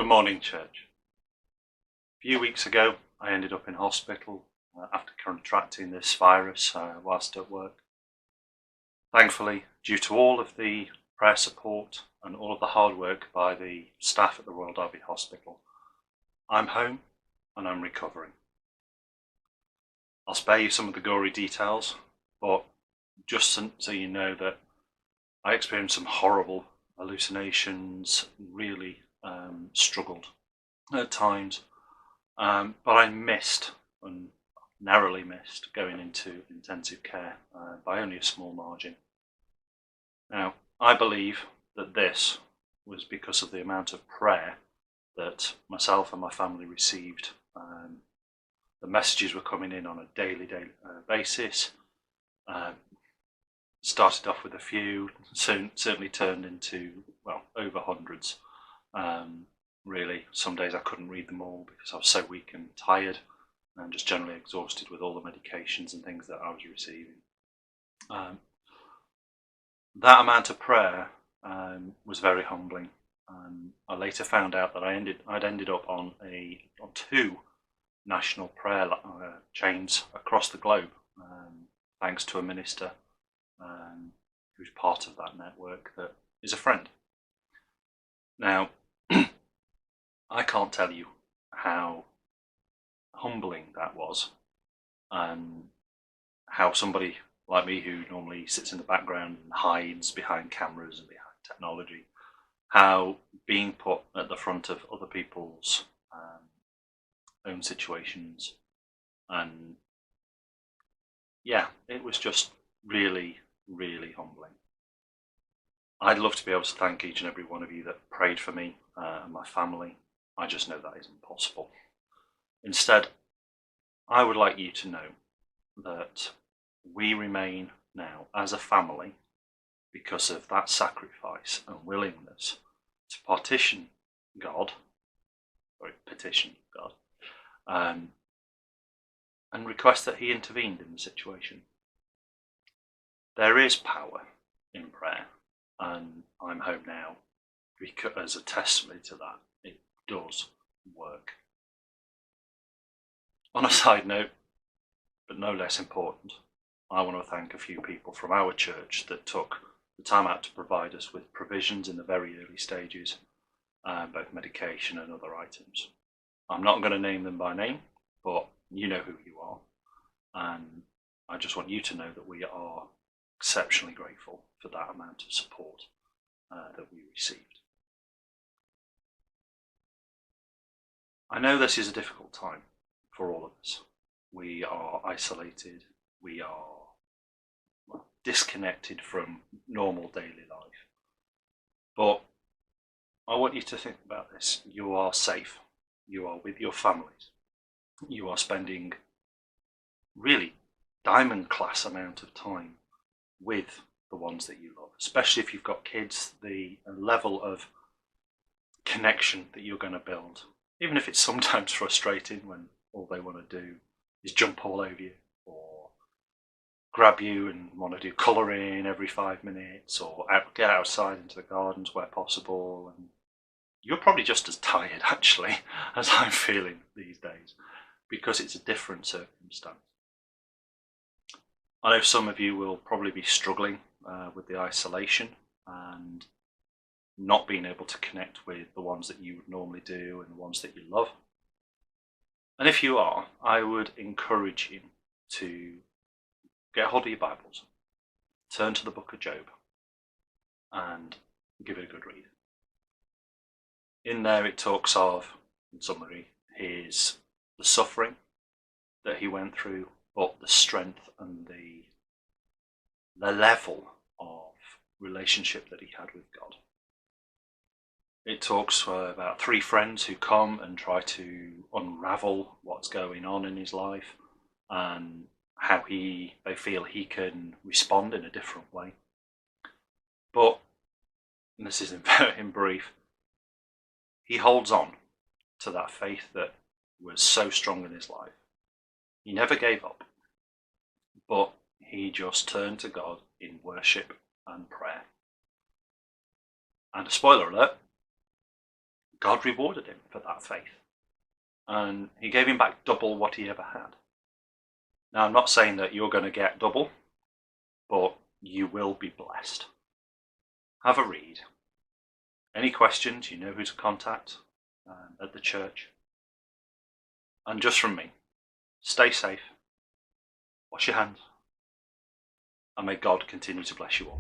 Good morning, church. A few weeks ago, I ended up in hospital after contracting this virus whilst at work. Thankfully, due to all of the prayer support and all of the hard work by the staff at the Royal Derby Hospital, I'm home and I'm recovering. I'll spare you some of the gory details, but just so you know that I experienced some horrible hallucinations, really struggled at times, but I missed and narrowly missed going into intensive care by only a small margin. Now, I believe that this was because of the amount of prayer that myself and my family received. The messages were coming in on a daily basis. Started off with a few, soon certainly turned into, well, over hundreds. Really, some days I couldn't read them all because I was so weak and tired and just generally exhausted with all the medications and things that I was receiving. That amount of prayer was very humbling. I later found out that I'd ended up on two national prayer chains across the globe, thanks to a minister who's part of that network that is a friend. Now, I can't tell you how humbling that was, and how somebody like me who normally sits in the background and hides behind cameras and behind technology, how being put at the front of other people's own situations, and yeah, it was just really, really humbling. I'd love to be able to thank each and every one of you that prayed for me and my family. I just know that isn't possible. Instead, I would like you to know that we remain now as a family because of that sacrifice and willingness to petition God, and request that He intervened in the situation. There is power in prayer, and I'm home now because, as a testimony to that, it does work. On a side note, but no less important, I want to thank a few people from our church that took the time out to provide us with provisions in the very early stages, both medication and other items. I'm not going to name them by name, but you know who you are, and I just want you to know that we are exceptionally grateful for that amount of support that we received. I know this is a difficult time for all of us. We are isolated, we are disconnected from normal daily life. But I want you to think about this. You are safe. You are with your families. You are spending really diamond class amount of time with the ones that you love, especially if you've got kids. The level of connection that you're going to build, even if it's sometimes frustrating when all they want to do is jump all over you or grab you and want to do colouring every 5 minutes, or get outside into the gardens where possible, and you're probably just as tired actually as I'm feeling these days because it's a different circumstance. I know some of you will probably be struggling with the isolation and not being able to connect with the ones that you would normally do and the ones that you love. And if you are, I would encourage you to get hold of your Bibles, turn to the book of Job, and give it a good read. In there it talks of, in summary, the suffering that he went through, but the strength and the level of relationship that he had with God. It talks about 3 friends who come and try to unravel what's going on in his life and how they feel he can respond in a different way. But, and this is in brief, he holds on to that faith that was so strong in his life. He never gave up, but he just turned to God in worship and prayer. And a spoiler alert, God rewarded him for that faith. And he gave him back double what he ever had. Now, I'm not saying that you're going to get double, but you will be blessed. Have a read. Any questions, you know who to contact at the church. And just from me, stay safe, wash your hands, and may God continue to bless you all.